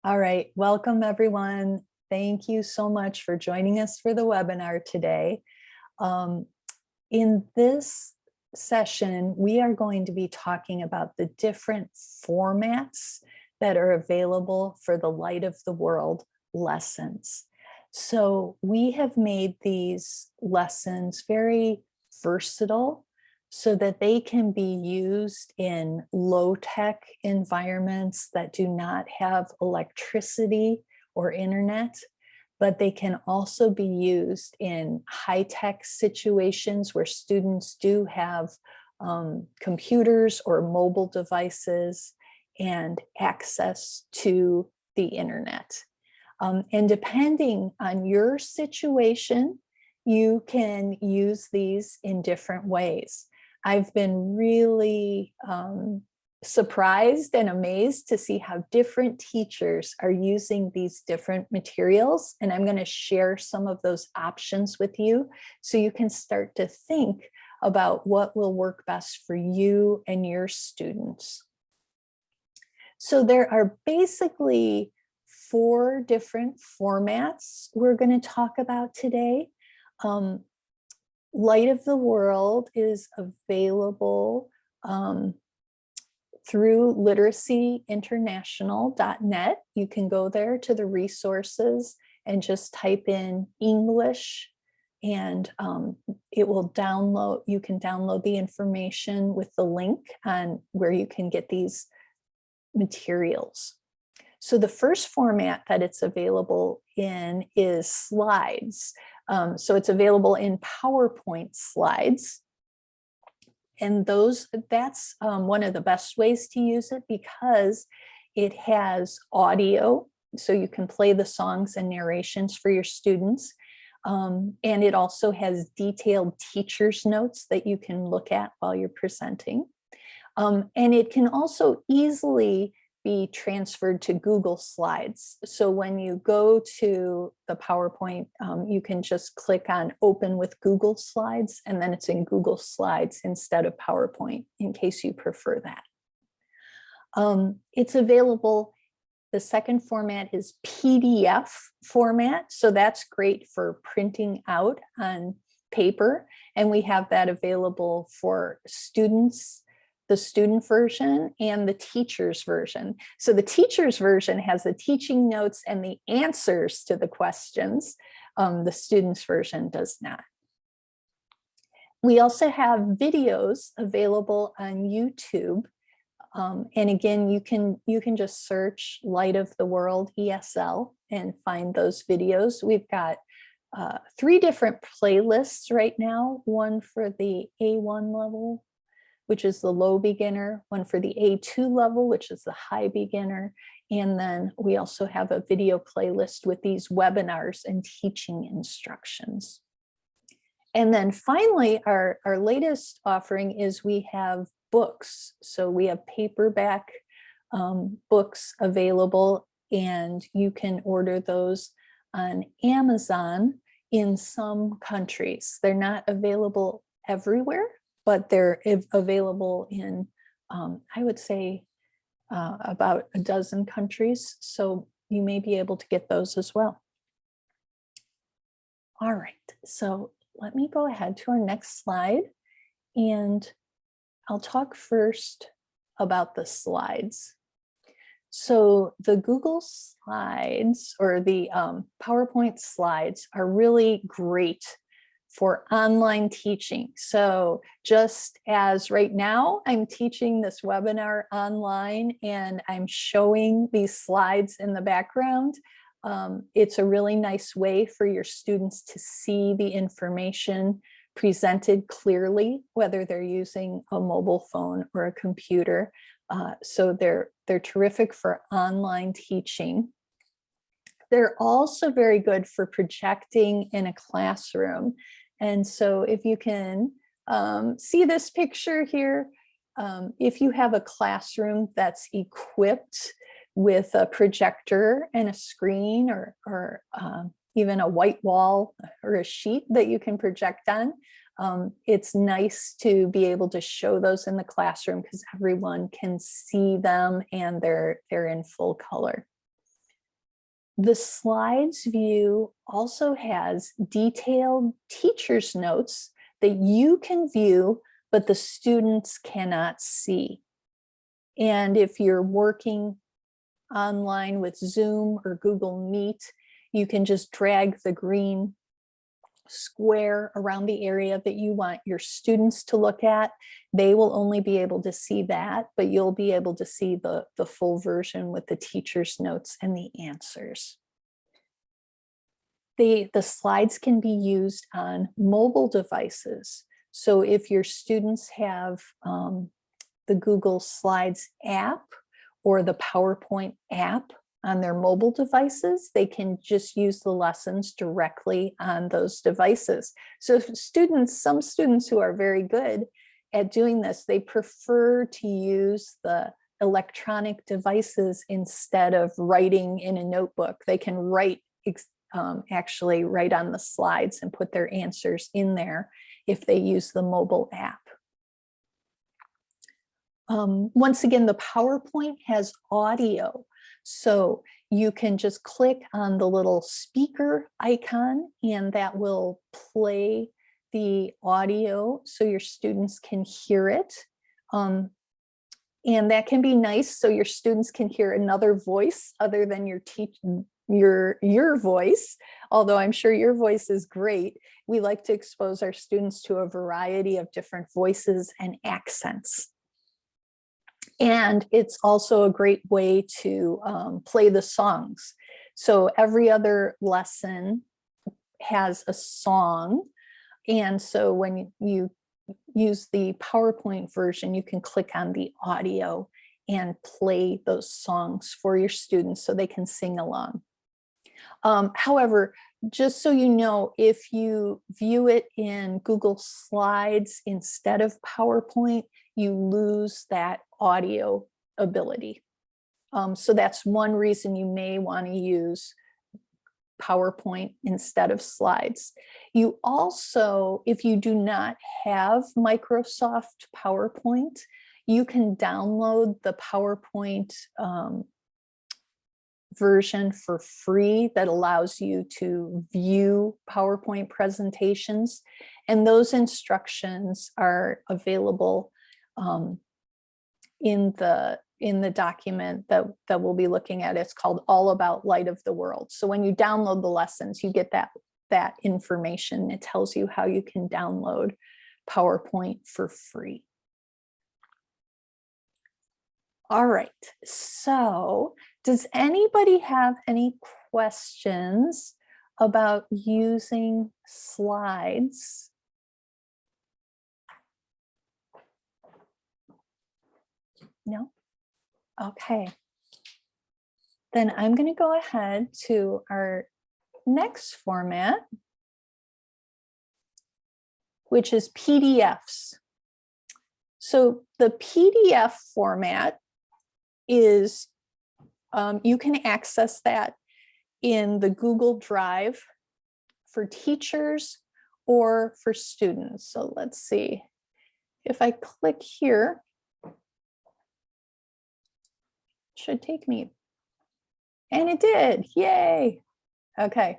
All right, welcome everyone. Thank you so much for joining us for the webinar today. In this session, we are going to be talking about the different formats that are available for the Light of the World lessons. So we have made these lessons very versatile so that they can be used in low-tech environments that do not have electricity or internet, but they can also be used in high-tech situations where students do have computers or mobile devices and access to the internet. And depending on your situation, you can use these in different ways. I've been really surprised and amazed to see how different teachers are using these different materials. And I'm going to share some of those options with you so you can start to think about what will work best for you and your students. So there are basically 4 different formats we're going to talk about today. Light of the World is available through literacyinternational.net. You can go there to the resources and just type in English and it will download, you can download the information with the link on where you can get these materials. So the first format that it's available in is slides. So it's available in PowerPoint slides. And that's one of the best ways to use it because it has audio, so you can play the songs and narrations for your students. And it also has detailed teacher's notes that you can look at while you're presenting. And it can also easily be transferred to Google Slides. So when you go to the PowerPoint, you can just click on Open with Google Slides, and then it's in Google Slides instead of PowerPoint, in case you prefer that. It's available, the second format is PDF format, so that's great for printing out on paper, and we have that available for students, the student version and the teacher's version. So the teacher's version has the teaching notes and the answers to the questions. The student's version does not. We also have videos available on YouTube. And again, you can just search Light of the World ESL and find those videos. We've got 3 different playlists right now, one for the A1 level, which is the low beginner, one for the A2 level, which is the high beginner. And then we also have a video playlist with these webinars and teaching instructions. And then finally, our latest offering is we have books. So we have paperback books available, and you can order those on Amazon in some countries. They're not available everywhere, but they're available in, I would say, about a dozen countries. So you may be able to get those as well. All right, so let me go ahead to our next slide, and I'll talk first about the slides. So the Google Slides or the PowerPoint slides are really great for online teaching. So just as right now, I'm teaching this webinar online and I'm showing these slides in the background, it's a really nice way for your students to see the information presented clearly, whether they're using a mobile phone or a computer. So they're terrific for online teaching. They're also very good for projecting in a classroom. And so if you can see this picture here, if you have a classroom that's equipped with a projector and a screen or even a white wall or a sheet that you can project on, it's nice to be able to show those in the classroom because everyone can see them and they're in full color. The slides view also has detailed teacher's notes that you can view, but the students cannot see. And if you're working online with Zoom or Google Meet, you can just drag the green square around the area that you want your students to look at. They will only be able to see that, but you'll be able to see the full version with the teacher's notes and the answers. The slides can be used on mobile devices. So if your students have the Google Slides app or the PowerPoint app on their mobile devices, they can just use the lessons directly on those devices. So some students who are very good at doing this, they prefer to use the electronic devices instead of writing in a notebook. They can actually write on the slides and put their answers in there if they use the mobile app. Once again, the PowerPoint has audio. So you can just click on the little speaker icon and that will play the audio so your students can hear it. And that can be nice so your students can hear another voice other than your voice, although I'm sure your voice is great. We like to expose our students to a variety of different voices and accents. And it's also a great way to play the songs. So every other lesson has a song. And so when you use the PowerPoint version, you can click on the audio and play those songs for your students so they can sing along. However, just so you know, if you view it in Google Slides instead of PowerPoint, you lose that audio ability. So that's one reason you may want to use PowerPoint instead of slides. You also, if you do not have Microsoft PowerPoint, you can download the PowerPoint version for free that allows you to view PowerPoint presentations. And those instructions are available in the document that we'll be looking at. It's called All About Light of the World. So when you download the lessons, you get that information. It tells you how you can download PowerPoint for free. All right, so does anybody have any questions about using slides? No? Okay. Then I'm going to go ahead to our next format, which is PDFs. So the PDF format is, you can access that in the Google Drive for teachers or for students. So let's see, if I click here, it should take me, and it did, yay. Okay,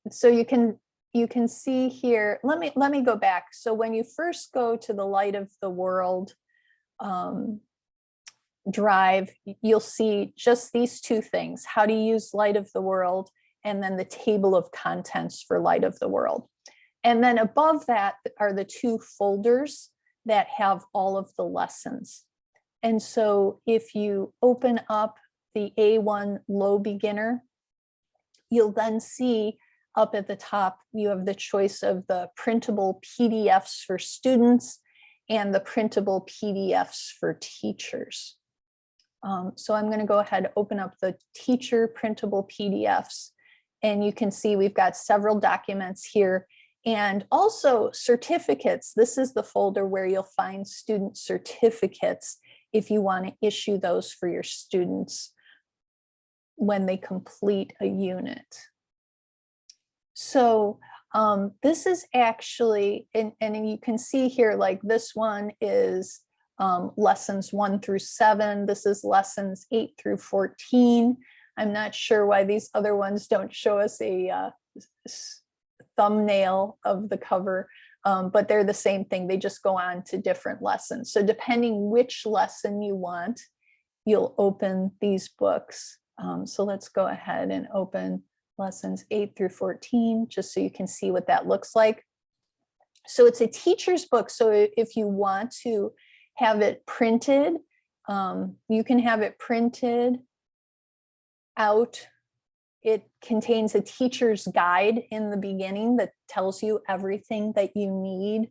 so you can see here, let me go back. So when you first go to the Light of the World Drive, you'll see just these two things: how to use Light of the World, and then the table of contents for Light of the World. And then above that are the two folders that have all of the lessons. And so if you open up the A1 Low Beginner, you'll then see up at the top, you have the choice of the printable PDFs for students and the printable PDFs for teachers. So I'm going to go ahead and open up the teacher printable PDFs, and you can see we've got several documents here, and also certificates. This is the folder where you'll find student certificates if you want to issue those for your students when they complete a unit. So this is actually, and you can see here, like this one is lessons 1 through 7. This is lessons 8 through 14. I'm not sure why these other ones don't show us a thumbnail of the cover, but they're the same thing. They just go on to different lessons. So depending which lesson you want, you'll open these books. So let's go ahead and open lessons 8 through 14, just so you can see what that looks like. So it's a teacher's book. So if you want to have it printed, you can have it printed out. It contains a teacher's guide in the beginning that tells you everything that you need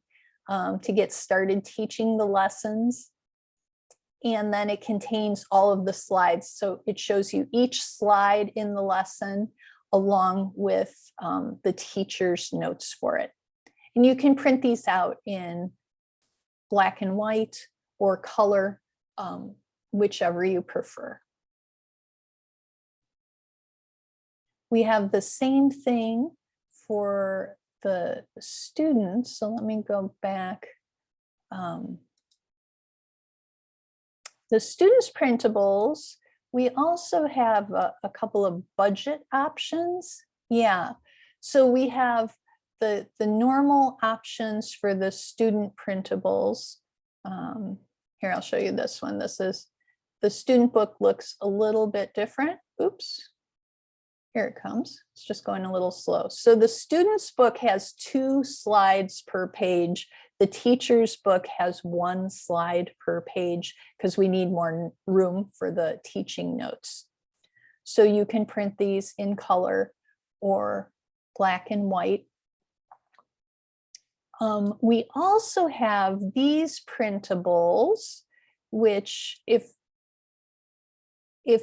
to get started teaching the lessons. And then it contains all of the slides. So it shows you each slide in the lesson along with the teacher's notes for it. And you can print these out in black and white or color, whichever you prefer. We have the same thing for the students. So let me go back. The students' printables, we also have a couple of budget options. Yeah, so we have the normal options for the student printables. Here, I'll show you this one. This is, the student book looks a little bit different. Oops, here it comes. It's just going a little slow. So the student's book has 2 slides per page. The teacher's book has 1 slide per page because we need more room for the teaching notes. So you can print these in color or black and white. We also have these printables, which if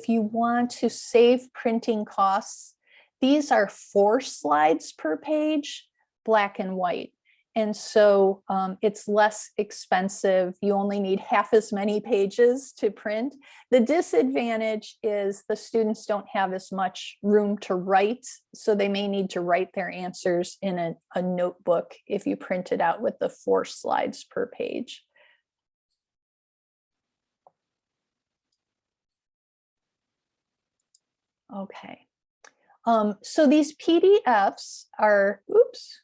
you want to save printing costs, these are 4 slides per page, black and white. And so it's less expensive. You only need half as many pages to print. The disadvantage is the students don't have as much room to write, so they may need to write their answers in a notebook if you print it out with the 4 slides per page. Okay, so these PDFs are, oops.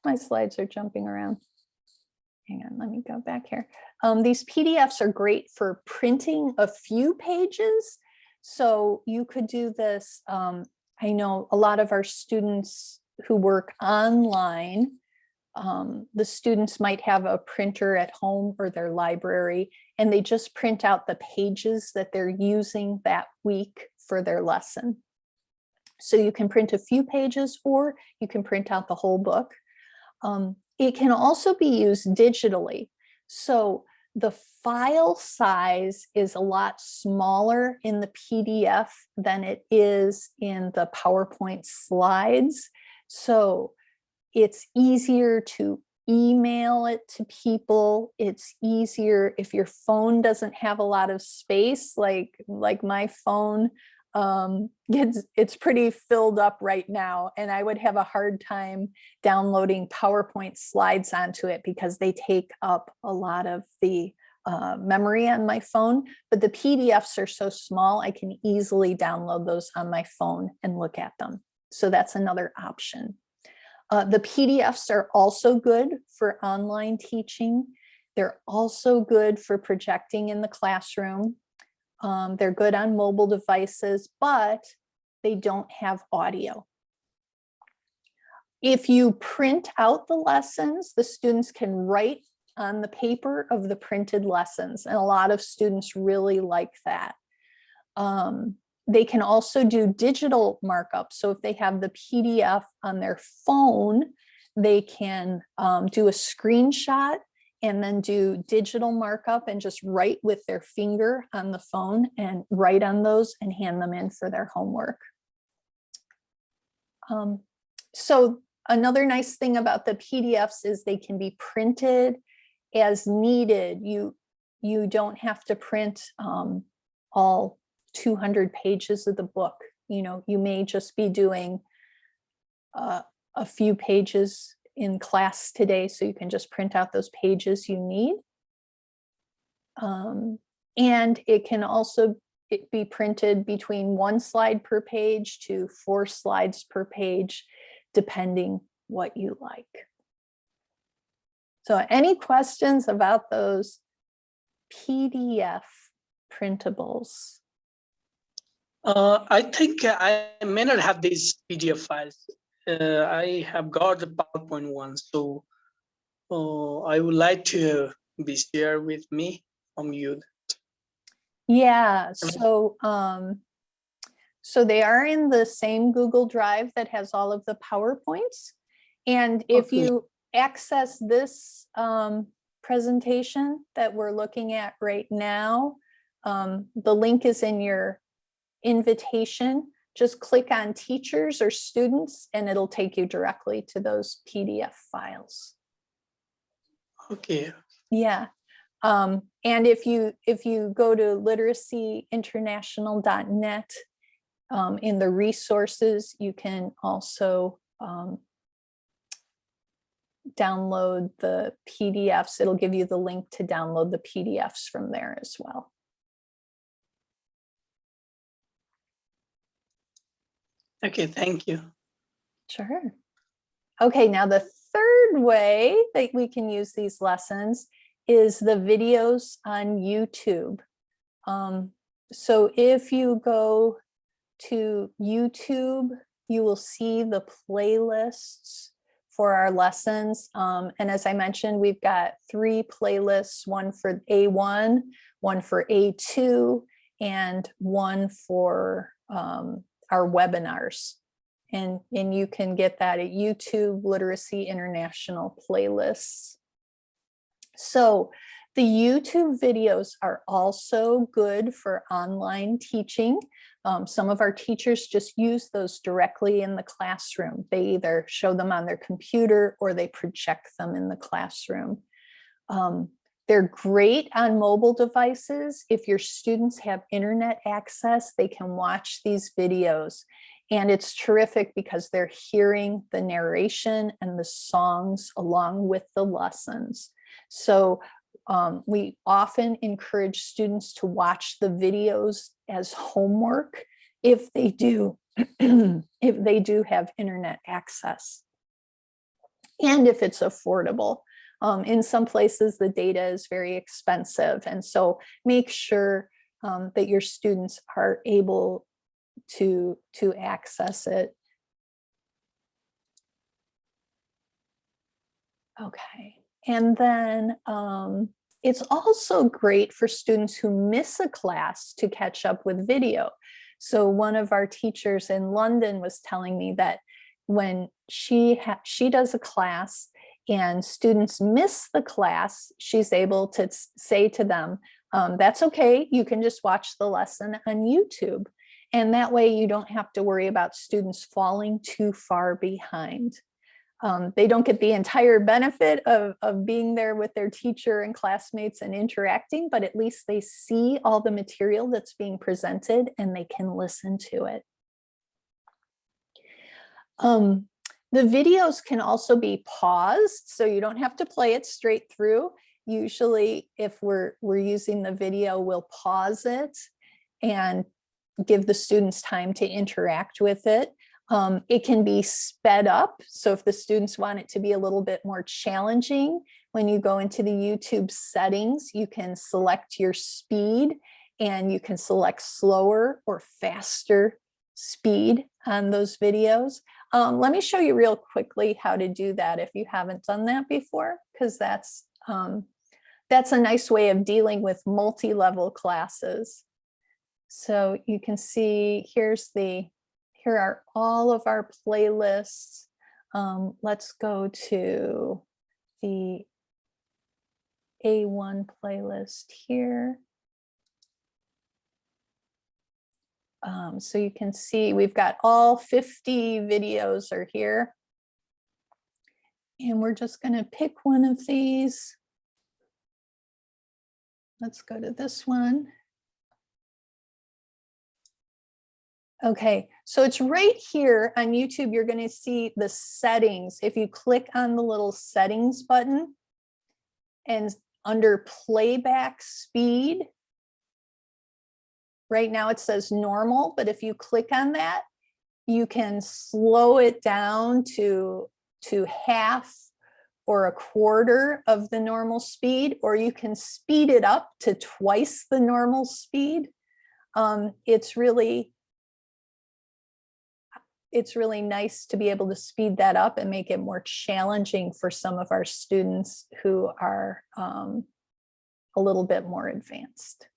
My slides are jumping around. Hang on, let me go back here. These PDFs are great for printing a few pages. So you could do this. I know a lot of our students who work online, the students might have a printer at home or their library, and they just print out the pages that they're using that week for their lesson. So you can print a few pages or you can print out the whole book. It can also be used digitally. So the file size is a lot smaller in the PDF than it is in the PowerPoint slides. So it's easier to email it to people. It's easier if your phone doesn't have a lot of space, like my phone. It's pretty filled up right now, and I would have a hard time downloading PowerPoint slides onto it because they take up a lot of the memory on my phone. But the PDFs are so small, I can easily download those on my phone and look at them. So that's another option. The PDFs are also good for online teaching. They're also good for projecting in the classroom. They're good on mobile devices, but they don't have audio. If you print out the lessons, the students can write on the paper of the printed lessons, and a lot of students really like that. They can also do digital markup. So if they have the PDF on their phone, they can do a screenshot and then do digital markup and just write with their finger on the phone and write on those and hand them in for their homework. So another nice thing about the PDFs is they can be printed as needed. You don't have to print all 200 pages of the book. You know, you may just be doing a few pages in class today, so you can just print out those pages you need. And it can also be printed between 1 slide per page to 4 slides per page, depending what you like. So any questions about those PDF printables? I think I may not have these PDF files. I have got the PowerPoint one, so I would like to be shared with me from you. Yeah, so so they are in the same Google Drive that has all of the PowerPoints. And if Okay. you access this presentation that we're looking at right now, the link is in your invitation. Just click on teachers or students and it'll take you directly to those PDF files. Okay. Yeah. And if you go to literacyinternational.net, in the resources, you can also download the PDFs. It'll give you the link to download the PDFs from there as well. Okay, thank you. Sure. Okay, now the third way that we can use these lessons is the videos on YouTube. So if you go to YouTube, you will see the playlists for our lessons. And as I mentioned, we've got 3 playlists, one for A1, one for A2, and one for our webinars. And you can get that at YouTube Literacy International playlists. So the YouTube videos are also good for online teaching. Some of our teachers just use those directly in the classroom. They either show them on their computer or they project them in the classroom. They're great on mobile devices. If your students have internet access, they can watch these videos. And it's terrific because they're hearing the narration and the songs along with the lessons. So we often encourage students to watch the videos as homework if they do have internet access. And if it's affordable. In some places, the data is very expensive. And so make sure that your students are able to access it. Okay. And then it's also great for students who miss a class to catch up with video. So one of our teachers in London was telling me that when she does a class and students miss the class, she's able to say to them, that's okay, you can just watch the lesson on YouTube. And that way you don't have to worry about students falling too far behind. They don't get the entire benefit of being there with their teacher and classmates and interacting, but at least they see all the material that's being presented and they can listen to it. The videos can also be paused, so you don't have to play it straight through. Usually, if we're using the video, we'll pause it and give the students time to interact with it. It can be sped up. So if the students want it to be a little bit more challenging, when you go into the YouTube settings, you can select your speed and you can select slower or faster speed on those videos. Let me show you real quickly how to do that if you haven't done that before, because that's a nice way of dealing with multi-level classes. So you can see here are all of our playlists. Let's go to the A1 playlist here. So you can see we've got all 50 videos are here. And we're just going to pick one of these. Let's go to this one. Okay, so it's right here on YouTube. You're going to see the settings. If you click on the little settings button and under playback speed, right now it says normal, but if you click on that, you can slow it down to half or a quarter of the normal speed, or you can speed it up to twice the normal speed. It's really nice to be able to speed that up and make it more challenging for some of our students who are a little bit more advanced.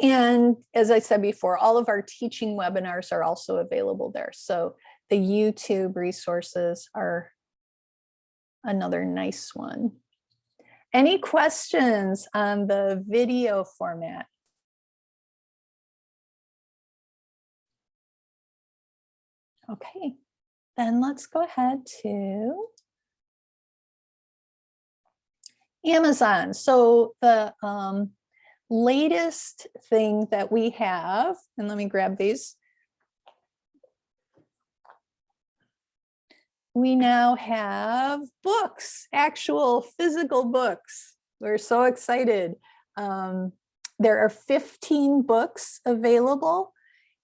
And as I said before, all of our teaching webinars are also available there. So the YouTube resources are another nice one. Any questions on the video format? Okay, then let's go ahead to Amazon. So the latest thing that we have, and let me grab these. We now have books, actual physical books. We're so excited. There are 15 books available.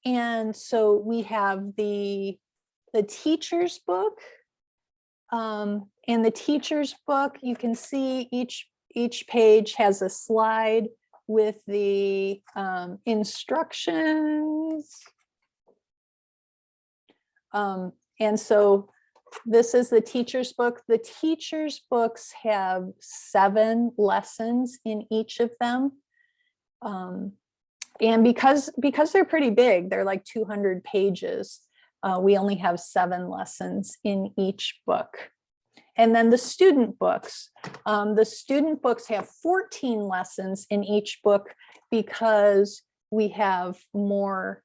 And so we have the teacher's book. And the teacher's book, you can see each page has a slide with the instructions. And so this is the teacher's book. The teacher's books have 7 lessons in each of them. And because they're pretty big, they're like 200 pages, we only have 7 lessons in each book. And then the student books have 14 lessons in each book because we have more,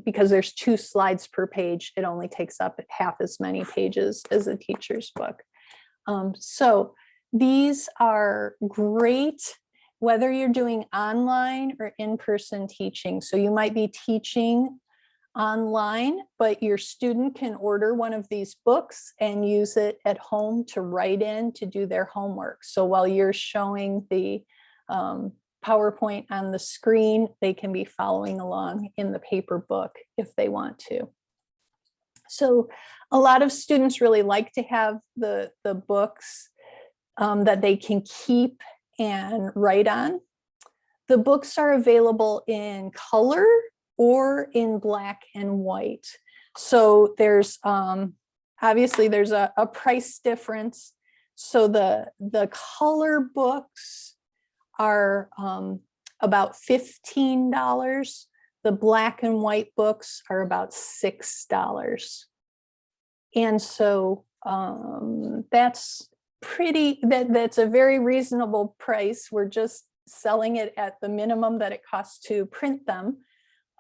because there's 2 slides per page, it only takes up half as many pages as a teacher's book. So these are great whether you're doing online or in-person teaching. So you might be teaching online, but your student can order one of these books and use it at home to write in to do their homework. So while you're showing the PowerPoint on the screen, they can be following along in the paper book if they want to. So a lot of students really like to have the books that they can keep and write on. The books are available in color or in black and white. So there's obviously there's a price difference. So the color books are about $15. The black and white books are about $6. And so that's a very reasonable price. We're just selling it at the minimum that it costs to print them.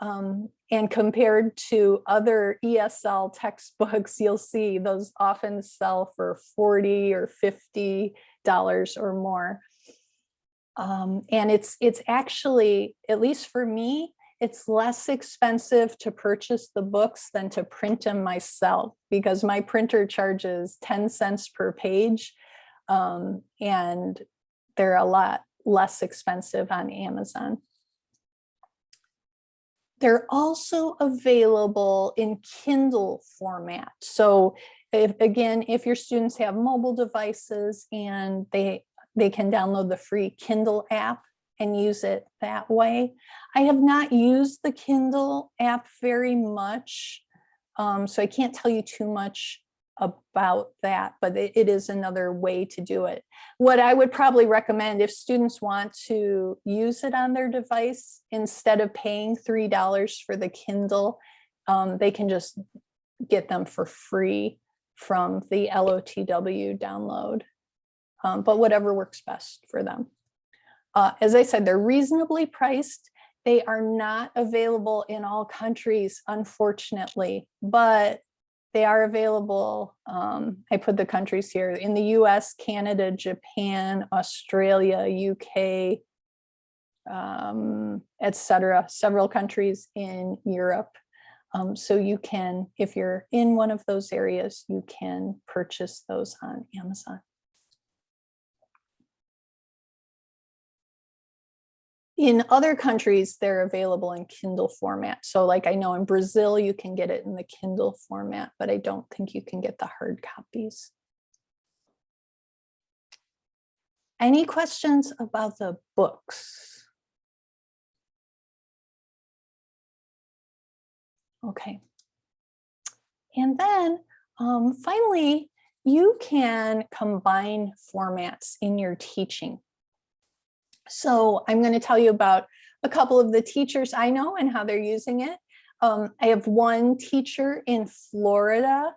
And compared to other ESL textbooks, you'll see those often sell for $40 or $50 or more. And it's actually, at least for me, it's less expensive to purchase the books than to print them myself, because my printer charges 10 cents per page, and they're a lot less expensive on Amazon. They're also available in Kindle format. So if your students have mobile devices and they can download the free Kindle app and use it that way. I have not used the Kindle app very much, so I can't tell you too much about that, but it is another way to do it. What I would probably recommend, if students want to use it on their device, instead of paying $3 for the Kindle, they can just get them for free from the LOTW download, but whatever works best for them. As I said, they're reasonably priced. They are not available in all countries, unfortunately, but they are available. I put the countries here in the US, Canada, Japan, Australia, UK, etc. Several countries in Europe. So you can, if you're in one of those areas, you can purchase those on Amazon. In other countries, they're available in Kindle format. So like I know in Brazil, you can get it in the Kindle format, but I don't think you can get the hard copies. Any questions about the books? Okay. And then finally, you can combine formats in your teaching. So I'm going to tell you about a couple of the teachers I know and how they're using it. I have one teacher in Florida,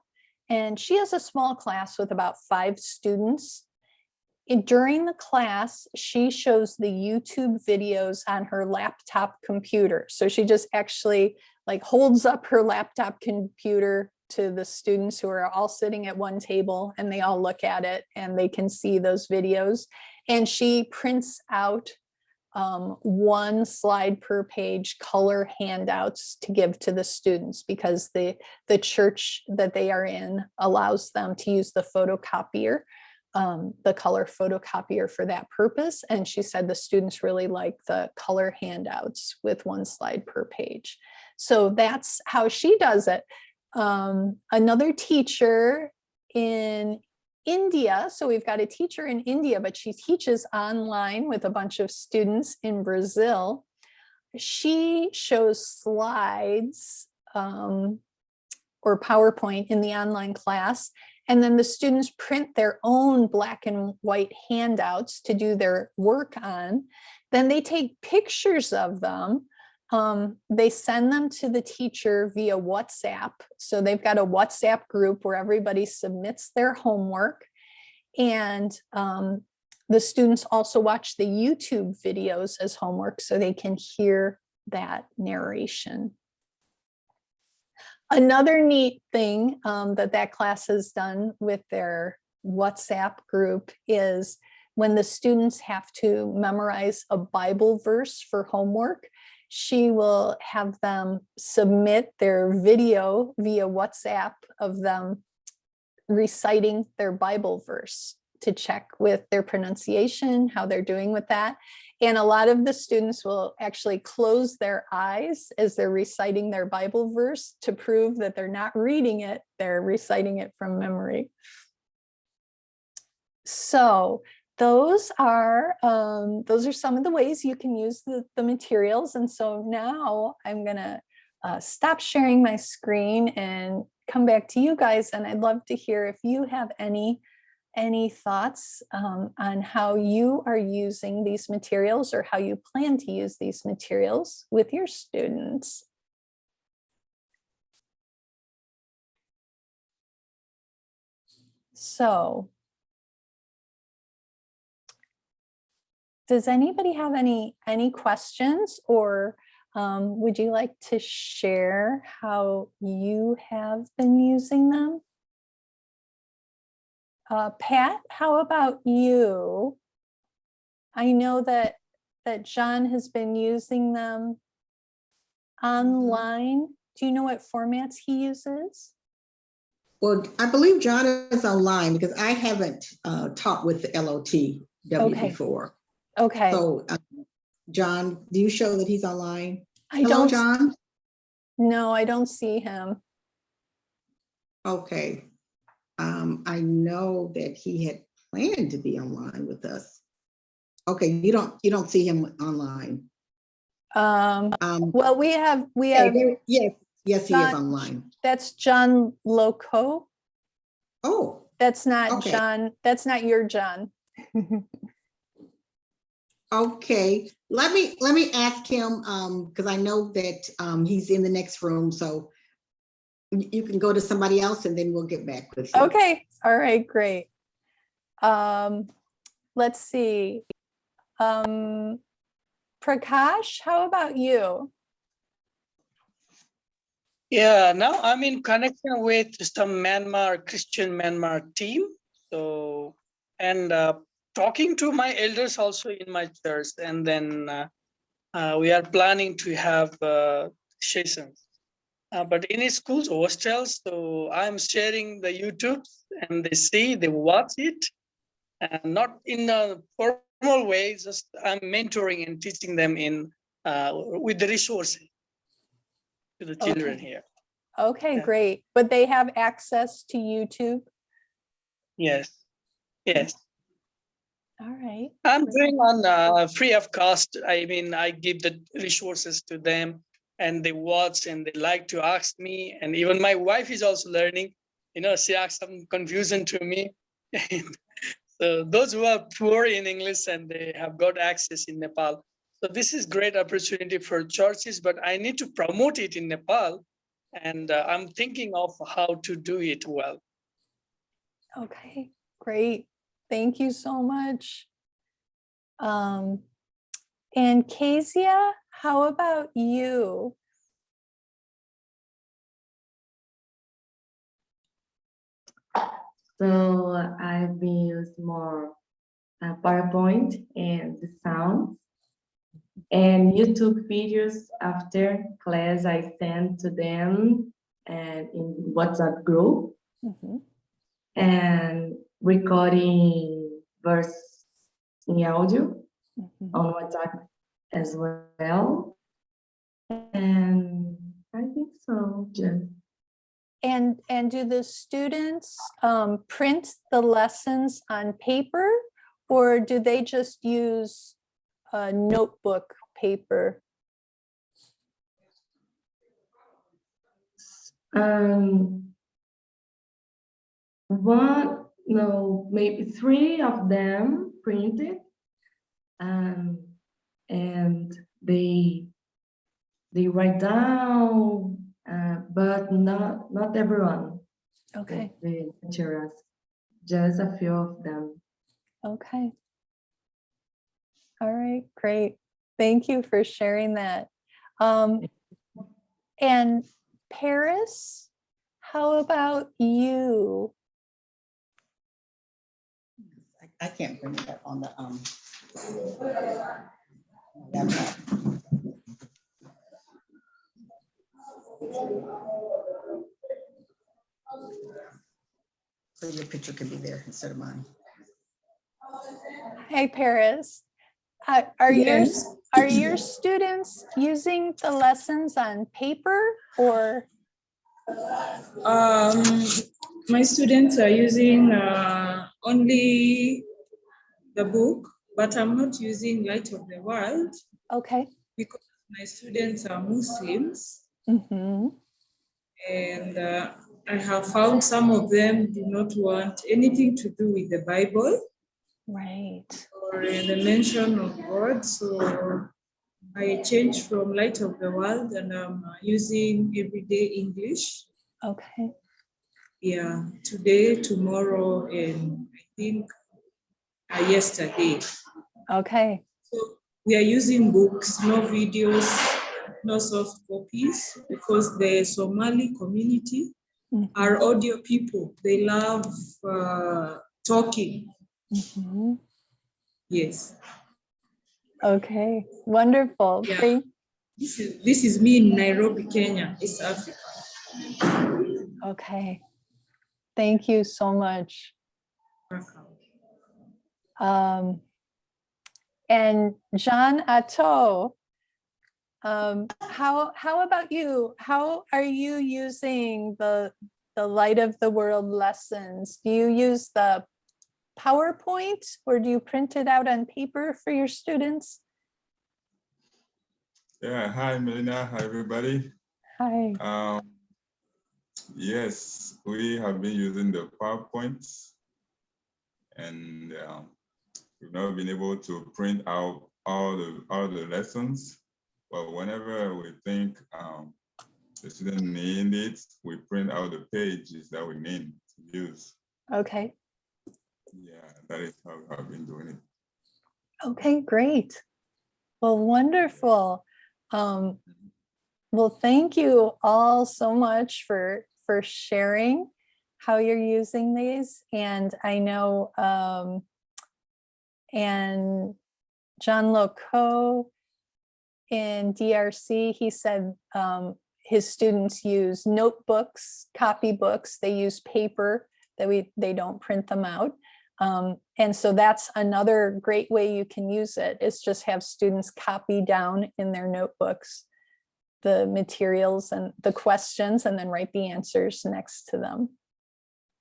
and she has a small class with about 5 students. During the class, she shows the YouTube videos on her laptop computer. So she just actually like holds up her laptop computer to the students who are all sitting at one table, and they all look at it and they can see those videos. And she prints out 1 slide per page color handouts to give to the students, because the church that they are in allows them to use the photocopier, the color photocopier for that purpose. And she said the students really like the color handouts with 1 slide per page. So that's how she does it. Another teacher in India, so we've got a teacher in India, but she teaches online with a bunch of students in Brazil. She shows slides or PowerPoint in the online class, and then the students print their own black and white handouts to do their work on. Then they take pictures of them. They send them to the teacher via WhatsApp. So they've got a WhatsApp group where everybody submits their homework. And the students also watch the YouTube videos as homework so they can hear that narration. Another neat thing that class has done with their WhatsApp group is when the students have to memorize a Bible verse for homework, she will have them submit their video via WhatsApp of them reciting their Bible verse to check with their pronunciation, how they're doing with that. And a lot of the students will actually close their eyes as they're reciting their Bible verse to prove that they're not reading it, they're reciting it from memory. So those are some of the ways you can use the materials. And so now I'm gonna stop sharing my screen and come back to you guys. And I'd love to hear if you have any thoughts on how you are using these materials or how you plan to use these materials with your students. So, does anybody have any questions, or would you like to share how you have been using them? Pat, how about you? I know that John has been using them online. Do you know what formats he uses? Well, I believe John is online because I haven't taught with the LOTW before. Okay. So, John, do you show that he's online? Hello, John? No, I don't see him. Okay. I know that he had planned to be online with us. Okay, you don't see him online. Well, we have yes, he is online. That's John Loco. Oh, that's not okay. John. That's not your John. Okay, let me ask him because I know that he's in the next room, so you can go to somebody else and then we'll get back with you. Okay, all right, great. Let's see. Prakash, how about you? Yeah, now I'm in connection with some Christian Myanmar team. So, and talking to my elders also in my church, and then we are planning to have sessions. But in schools, hostels, so I'm sharing the YouTube and they see, they watch it, and not in a formal way, just I'm mentoring and teaching them in with the resources to the children Okay. here. Okay, Yeah. great. But they have access to YouTube? Yes, yes. All right. I'm doing on free of cost. I mean, I give the resources to them and they watch and they like to ask me. And even my wife is also learning, you know, she asked some confusion to me. So those who are poor in English and they have got access in Nepal. So this is great opportunity for churches, but I need to promote it in Nepal. And I'm thinking of how to do it well. Okay, great. Thank you so much. And Kezia, how about you? So I've been used more PowerPoint and the sounds and YouTube videos after class I send to them and in WhatsApp group Mhm. and recording verse in audio Mhm. on WhatsApp as well. And I think so, Jen. And do the students print the lessons on paper, or do they just use a notebook paper? Maybe 3 of them printed, and they write down, but not everyone. Okay, The materials, just a few of them. okay. All right, great. Thank you for sharing that. And Paris, how about you? I can't bring it up on the laptop. So your picture can be there instead of mine. Hi, Paris. Are your students using the lessons on paper or? My students are using only the book, but I'm not using Light of the World Okay. because my students are Muslims, Mm-hmm. and I have found some of them do not want anything to do with the Bible Right. or the mention of God. So I changed from Light of the World and I'm using Everyday English. Okay. Yeah, today, tomorrow, and I think yesterday. Okay. So we are using books, no videos, no soft copies, because the Somali community are audio people. They love talking. Mm-hmm. Yes. Okay. Wonderful. Yeah. Thank. This is me in Nairobi, Kenya, East Africa. Okay. Thank you so much. And Jean Atto, how about you? How are you using the Light of the World lessons? Do you use the PowerPoint or do you print it out on paper for your students? Yeah, hi Melina, hi everybody. Hi. Yes, we have been using the PowerPoint and we've not been able to print out all the lessons, but whenever we think the student need it, we print out the pages that we need to use. Okay. Yeah, that is how we have been doing it. Okay, great. Well, wonderful. Well, thank you all so much for sharing how you're using these. And I know, and John Loco in DRC, he said his students use notebooks, copybooks. They use paper that they don't print them out. And so that's another great way you can use it, is just have students copy down in their notebooks the materials and the questions, and then write the answers next to them.